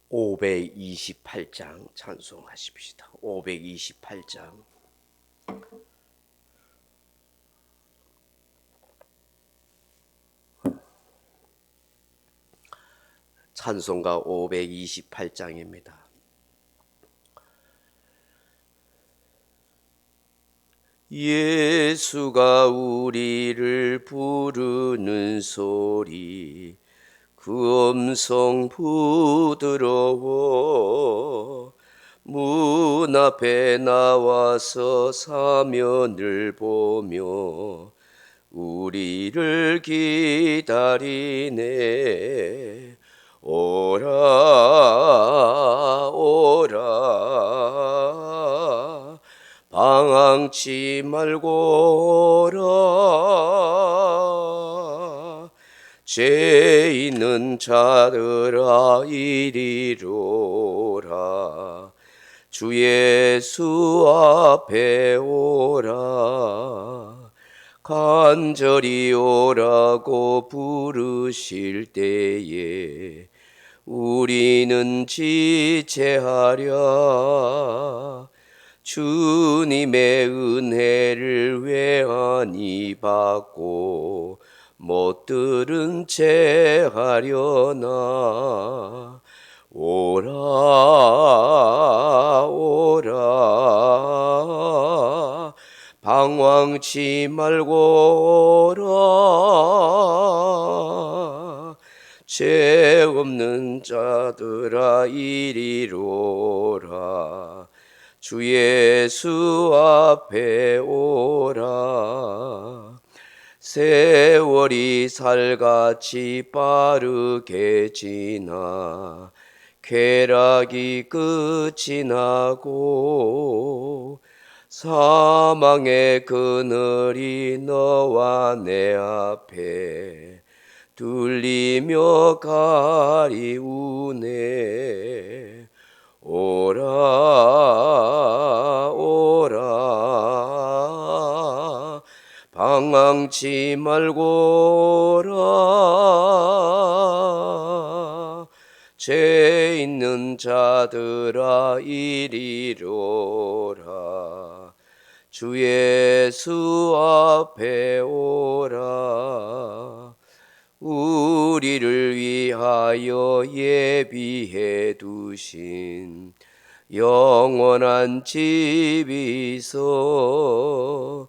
528장 찬송하십시다. 528장. 찬송가 528장입니다. 예수가 우리를 부르는 소리, 그 음성 부드러워. 문 앞에 나와서 사면을 보며 우리를 기다리네. 오라 오라, 방황치 말고 오라. 죄 있는 자들아 이리로라. 주 예수 앞에 오라. 간절히 오라고 부르실 때에 우리는 지체하랴. 주님의 은혜를 외안히 받고 못 들은 채 하려나. 오라 오라, 방황치 말고 오라. 죄 없는 자들아 이리로라. 주 예수 앞에 오라. 세월이 살같이 빠르게 지나 쾌락이 끝이 나고 사망의 그늘이 너와 내 앞에 둘리며 가리우네. 오라 오라, 방황치 말고 오라. 죄 있는 자들아 이리로라. 주 예수 앞에 오라. 우리를 위하여 예비해 두신 영원한 집이 있어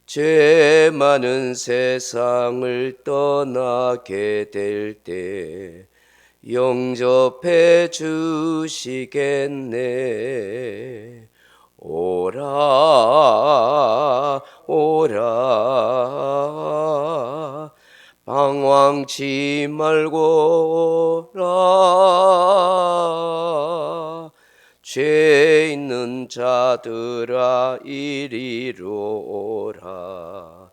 죄 많은 세상을 떠나게 될 때 영접해 주시겠네. 오라 오라, 방황치 말고 오라. 죄 있는 자들아 이리로 오라.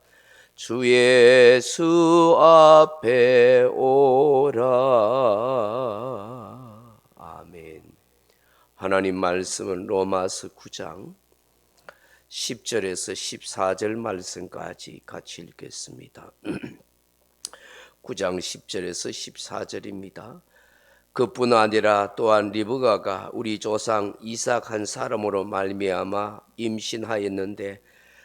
주 예수 앞에 오라. 아멘. 하나님 말씀은 로마서 9장 10절에서 14절 말씀까지 같이 읽겠습니다. 9장 10절에서 14절입니다. 그뿐 아니라 또한 리브가가 우리 조상 이삭 한 사람으로 말미암아 임신하였는데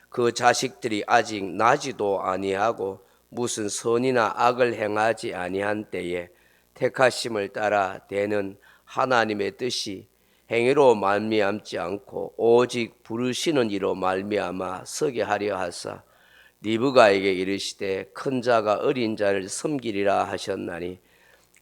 그 자식들이 아직 나지도 아니하고 무슨 선이나 악을 행하지 아니한 때에 택하심을 따라 되는 하나님의 뜻이 행위로 말미암지 않고 오직 부르시는 이로 말미암아 서게 하려 하사 리브가에게 이르시되 큰 자가 어린 자를 섬기리라 하셨나니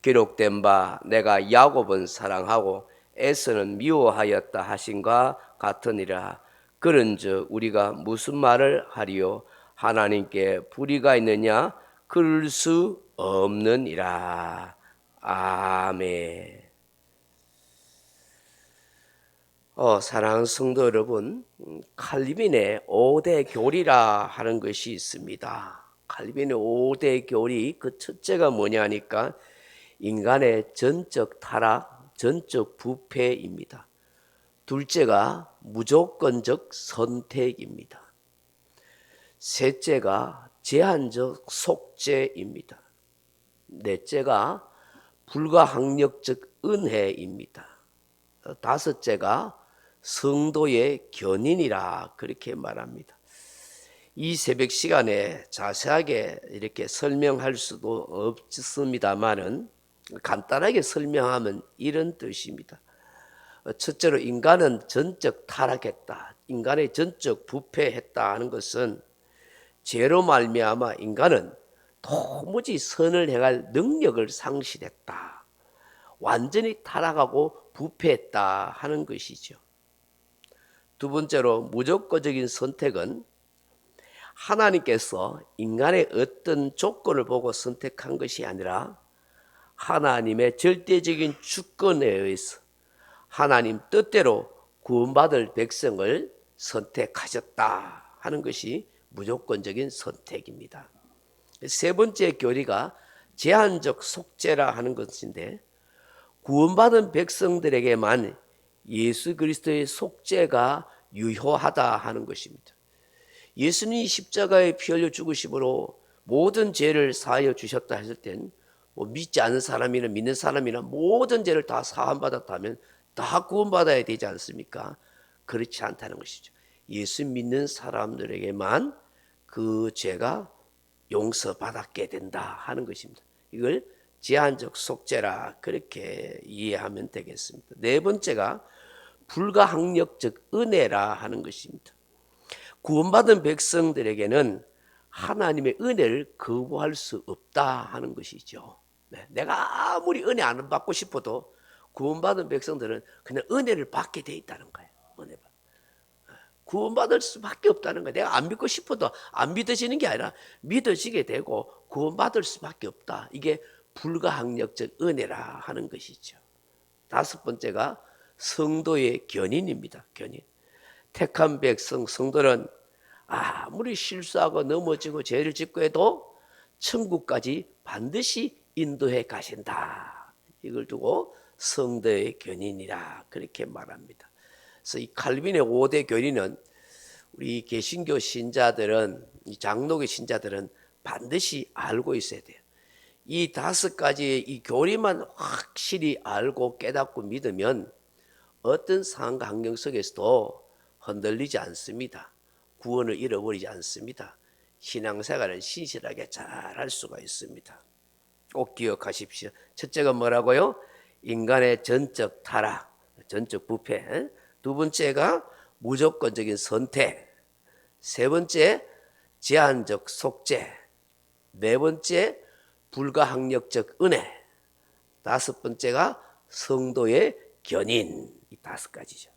기록된 바 내가 야곱은 사랑하고 에서는 미워하였다 하신과 같으니라. 그런즉 우리가 무슨 말을 하리요? 하나님께 불의가 있느냐? 그럴 수 없느니라. 아멘. 사랑하는 성도 여러분, 칼빈의 5대 교리라 하는 것이 있습니다. 칼빈의 5대 교리, 그 첫째가 뭐냐니까 인간의 전적 타락, 전적 부패입니다. 둘째가 무조건적 선택입니다. 셋째가 제한적 속죄입니다. 넷째가 불가항력적 은혜입니다. 다섯째가 성도의 견인이라 그렇게 말합니다. 이 새벽 시간에 자세하게 이렇게 설명할 수도 없습니다만은 간단하게 설명하면 이런 뜻입니다. 첫째로 인간은 전적 타락했다. 인간의 전적 부패했다 하는 것은 죄로 말미암아 인간은 도무지 선을 행할 능력을 상실했다. 완전히 타락하고 부패했다 하는 것이죠. 두 번째로 무조건적인 선택은 하나님께서 인간의 어떤 조건을 보고 선택한 것이 아니라 하나님의 절대적인 주권에 의해서 하나님 뜻대로 구원받을 백성을 선택하셨다 하는 것이 무조건적인 선택입니다. 세 번째 교리가 제한적 속죄라 하는 것인데 구원받은 백성들에게만 예수 그리스도의 속죄가 유효하다 하는 것입니다. 예수님이 십자가에 피 흘려 죽으심으로 모든 죄를 사하여 주셨다 했을 땐 믿지 않는 사람이나 믿는 사람이나 모든 죄를 다 사함받았다면 다 구원받아야 되지 않습니까? 그렇지 않다는 것이죠. 예수 믿는 사람들에게만 그 죄가 용서받았게 된다 하는 것입니다. 이걸 제한적 속죄라 그렇게 이해하면 되겠습니다. 네 번째가 불가항력적 은혜라 하는 것입니다. 구원받은 백성들에게는 하나님의 은혜를 거부할 수 없다 하는 것이죠. 내가 아무리 은혜 안 받고 싶어도 구원받은 백성들은 그냥 은혜를 받게 돼 있다는 거예요. 은혜 받. 구원받을 수밖에 없다는 거예요. 내가 안 믿고 싶어도 안 믿어지는 게 아니라 믿어지게 되고 구원받을 수밖에 없다. 이게 불가항력적 은혜라 하는 것이죠. 다섯 번째가 성도의 견인입니다. 견인. 택한 백성 성도는 아무리 실수하고 넘어지고 죄를 짓고 해도 천국까지 반드시 인도해 가신다. 이걸 두고 성도의 견인이라 그렇게 말합니다. 그래서 이 칼빈의 5대 견인은 우리 개신교 신자들은, 이 장로교 신자들은 반드시 알고 있어야 돼요. 이 다섯 가지의 이 교리만 확실히 알고 깨닫고 믿으면 어떤 상황과 환경 속에서도 흔들리지 않습니다. 구원을 잃어버리지 않습니다. 신앙생활을 신실하게 잘 할 수가 있습니다. 꼭 기억하십시오. 첫째가 뭐라고요? 인간의 전적 타락, 전적 부패. 두 번째가 무조건적인 선택. 세 번째, 제한적 속죄. 네 번째, 불가항력적 은혜. 다섯 번째가 성도의 견인. 이 다섯 가지죠.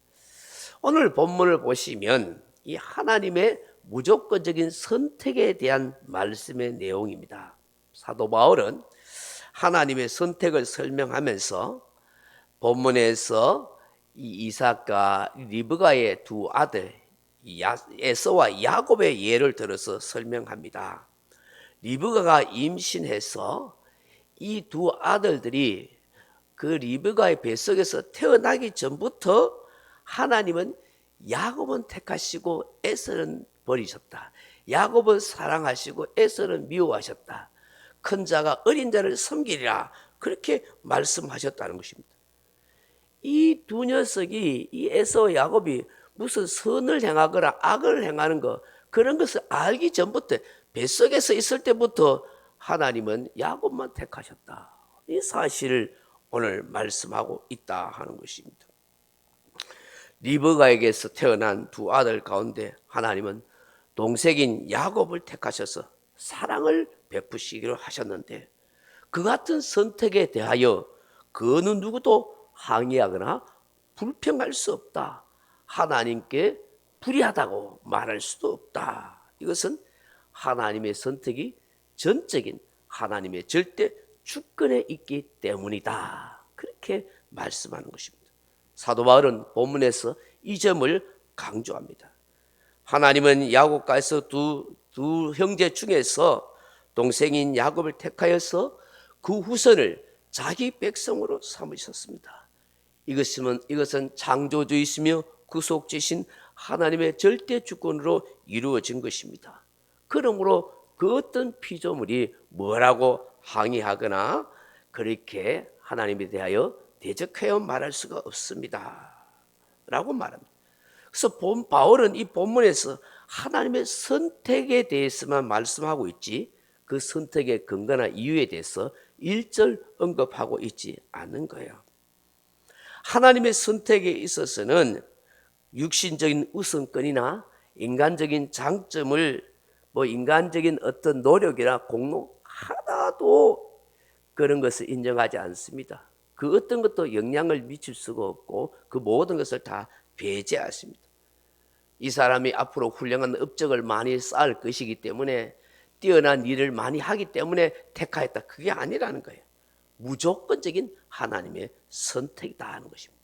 오늘 본문을 보시면 이 하나님의 무조건적인 선택에 대한 말씀의 내용입니다. 사도 바울은 하나님의 선택을 설명하면서 본문에서 이 이삭과 리브가의 두 아들 에서와 야곱의 예를 들어서 설명합니다. 리브가가 임신해서 이 두 아들들이 그 리브가의 뱃속에서 태어나기 전부터 하나님은 야곱은 택하시고 에서는 버리셨다. 야곱은 사랑하시고 에서는 미워하셨다. 큰 자가 어린 자를 섬기리라. 그렇게 말씀하셨다는 것입니다. 이 두 녀석이 이 에서와 야곱이 무슨 선을 행하거나 악을 행하는 것 그런 것을 알기 전부터 뱃속에서 있을 때부터 하나님은 야곱만 택하셨다. 이 사실을 오늘 말씀하고 있다 하는 것입니다. 리브가에게서 태어난 두 아들 가운데 하나님은 동생인 야곱을 택하셔서 사랑을 베푸시기로 하셨는데 그 같은 선택에 대하여 그 어느 누구도 항의하거나 불평할 수 없다. 하나님께 불의하다고 말할 수도 없다. 이것은 하나님의 선택이 전적인 하나님의 절대 주권에 있기 때문이다. 그렇게 말씀하는 것입니다. 사도 바울은 본문에서 이 점을 강조합니다. 하나님은 야곱과 에서 두 형제 중에서 동생인 야곱을 택하여서 그 후손을 자기 백성으로 삼으셨습니다. 이것은 창조주이시며 구속주이신 하나님의 절대 주권으로 이루어진 것입니다. 그러므로 그 어떤 피조물이 뭐라고 항의하거나 그렇게 하나님에 대하여 대적하여 말할 수가 없습니다. 라고 말합니다. 그래서 바울은 이 본문에서 하나님의 선택에 대해서만 말씀하고 있지 그 선택의 근거나 이유에 대해서 일절 언급하고 있지 않는 거예요. 하나님의 선택에 있어서는 육신적인 우선권이나 인간적인 장점을 인간적인 어떤 노력이나 공로 하나도 그런 것을 인정하지 않습니다. 그 어떤 것도 영향을 미칠 수가 없고 그 모든 것을 다 배제하십니다. 이 사람이 앞으로 훌륭한 업적을 많이 쌓을 것이기 때문에 뛰어난 일을 많이 하기 때문에 택하였다. 그게 아니라는 거예요. 무조건적인 하나님의 선택이다 하는 것입니다.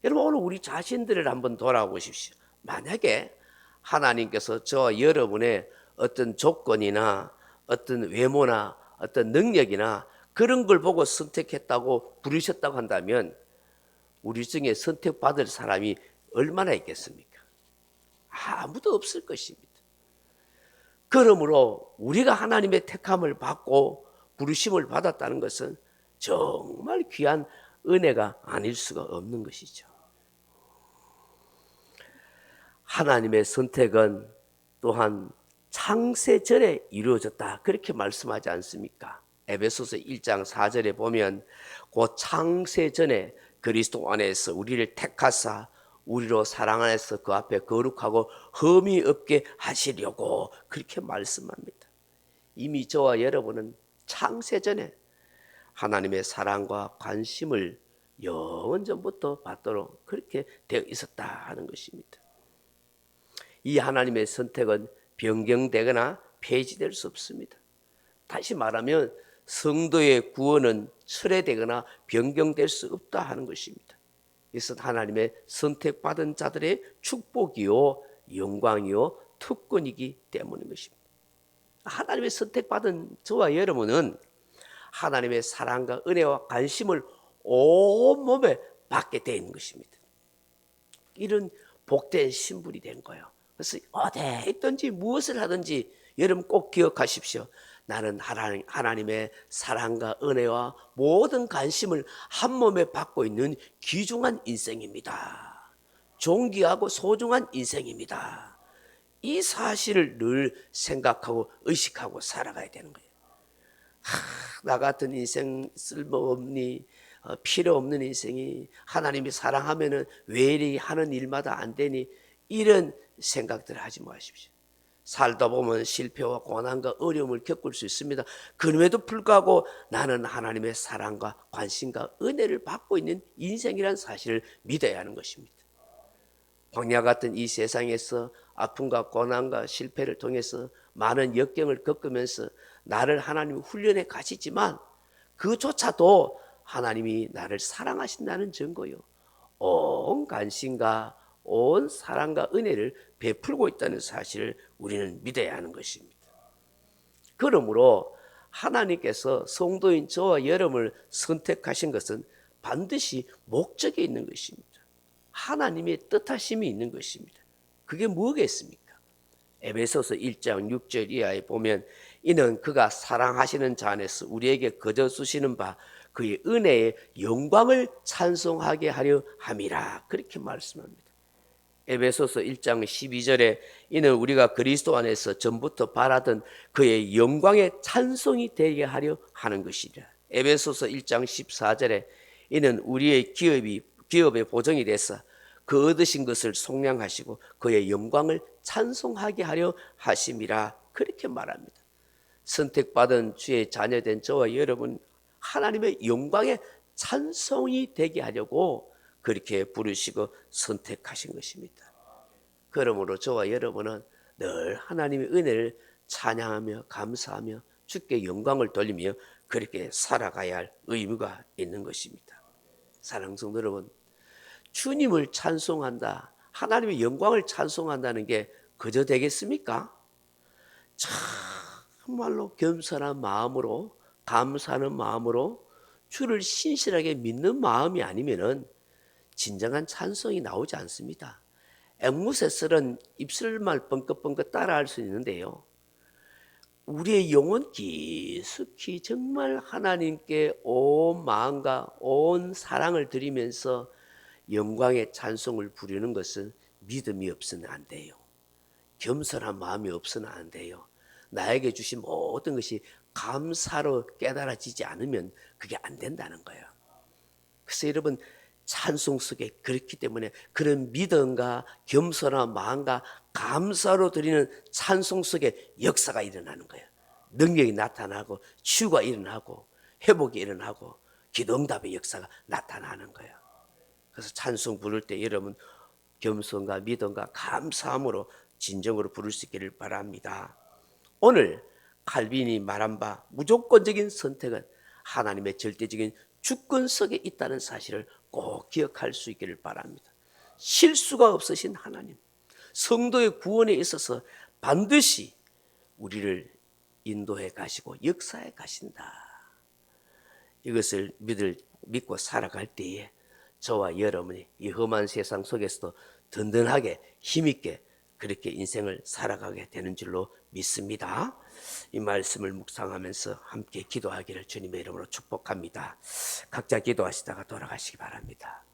여러분 오늘 우리 자신들을 한번 돌아보십시오. 만약에 하나님께서 저와 여러분의 어떤 조건이나 어떤 외모나 어떤 능력이나 그런 걸 보고 선택했다고 부르셨다고 한다면 우리 중에 선택받을 사람이 얼마나 있겠습니까? 아무도 없을 것입니다. 그러므로 우리가 하나님의 택함을 받고 부르심을 받았다는 것은 정말 귀한 은혜가 아닐 수가 없는 것이죠. 하나님의 선택은 또한 창세 전에 이루어졌다 그렇게 말씀하지 않습니까? 에베소서 1장 4절에 보면 곧 창세 전에 그리스도 안에서 우리를 택하사 우리로 사랑 안에서 그 앞에 거룩하고 흠이 없게 하시려고 그렇게 말씀합니다. 이미 저와 여러분은 창세 전에 하나님의 사랑과 관심을 영원 전부터 받도록 그렇게 되어 있었다 하는 것입니다. 이 하나님의 선택은 변경되거나 폐지될 수 없습니다. 다시 말하면 성도의 구원은 철회되거나 변경될 수 없다 하는 것입니다. 이것은 하나님의 선택받은 자들의 축복이요 영광이요 특권이기 때문인 것입니다. 하나님의 선택받은 저와 여러분은 하나님의 사랑과 은혜와 관심을 온몸에 받게 되는 것입니다. 이런 복된 신분이 된 거예요. 그래서 어디에 있든지 무엇을 하든지 여러분 꼭 기억하십시오. 나는 하나님의 사랑과 은혜와 모든 관심을 한 몸에 받고 있는 귀중한 인생입니다. 존귀하고 소중한 인생입니다. 이 사실을 늘 생각하고 의식하고 살아가야 되는 거예요. 나 같은 인생 쓸모없니 필요 없는 인생이 하나님이 사랑하면은 왜 이리 하는 일마다 안 되니 이런 생각들을 하지 마십시오. 살다 보면 실패와 고난과 어려움을 겪을 수 있습니다. 그럼에도 불구하고 나는 하나님의 사랑과 관심과 은혜를 받고 있는 인생이라는 사실을 믿어야 하는 것입니다. 광야 같은 이 세상에서 아픔과 고난과 실패를 통해서 많은 역경을 겪으면서 나를 하나님이 훈련해 가시지만 그조차도 하나님이 나를 사랑하신다는 증거요. 온 관심과 온 사랑과 은혜를 베풀고 있다는 사실을 우리는 믿어야 하는 것입니다. 그러므로 하나님께서 성도인 저와 여러분을 선택하신 것은 반드시 목적이 있는 것입니다. 하나님의 뜻하심이 있는 것입니다. 그게 뭐겠습니까? 에베소서 1장 6절 이하에 보면 이는 그가 사랑하시는 자 안에서 우리에게 거저 주시는 바 그의 은혜의 영광을 찬송하게 하려 함이라 그렇게 말씀합니다. 에베소서 1장 12절에 이는 우리가 그리스도 안에서 전부터 바라던 그의 영광의 찬송이 되게 하려 하는 것이라. 에베소서 1장 14절에 이는 우리의 기업의 보정이 돼서 그 얻으신 것을 속량하시고 그의 영광을 찬송하게 하려 하심이라 그렇게 말합니다. 선택받은 주의 자녀된 저와 여러분 하나님의 영광의 찬송이 되게 하려고 그렇게 부르시고 선택하신 것입니다. 그러므로 저와 여러분은 늘 하나님의 은혜를 찬양하며 감사하며 주께 영광을 돌리며 그렇게 살아가야 할 의무가 있는 것입니다. 사랑하는 성도 여러분, 주님을 찬송한다, 하나님의 영광을 찬송한다는 게 그저 되겠습니까? 정말로 겸손한 마음으로 감사하는 마음으로 주를 신실하게 믿는 마음이 아니면은 진정한 찬송이 나오지 않습니다. 앵무새들은 입술만 뻥긋뻥긋 따라할 수 있는데요. 우리의 영혼 깊숙이 정말 하나님께 온 마음과 온 사랑을 드리면서 영광의 찬송을 부르는 것은 믿음이 없으면 안 돼요. 겸손한 마음이 없으면 안 돼요. 나에게 주신 모든 것이 감사로 깨달아지지 않으면 그게 안 된다는 거예요. 그래서 여러분, 찬송 속에 그렇기 때문에 그런 믿음과 겸손한 마음과 감사로 드리는 찬송 속에 역사가 일어나는 거예요. 능력이 나타나고 치유가 일어나고 회복이 일어나고 기도응답의 역사가 나타나는 거예요. 그래서 찬송 부를 때 여러분 겸손과 믿음과 감사함으로 진정으로 부를 수 있기를 바랍니다. 오늘 칼빈이 말한 바 무조건적인 선택은 하나님의 절대적인 주권 속에 있다는 사실을 꼭 기억할 수 있기를 바랍니다. 실수가 없으신 하나님, 성도의 구원에 있어서 반드시 우리를 인도해 가시고 역사해 가신다. 이것을 믿고 살아갈 때에 저와 여러분이 이 험한 세상 속에서도 든든하게 힘있게 그렇게 인생을 살아가게 되는 줄로 믿습니다. 이 말씀을 묵상하면서 함께 기도하기를 주님의 이름으로 축복합니다. 각자 기도하시다가 돌아가시기 바랍니다.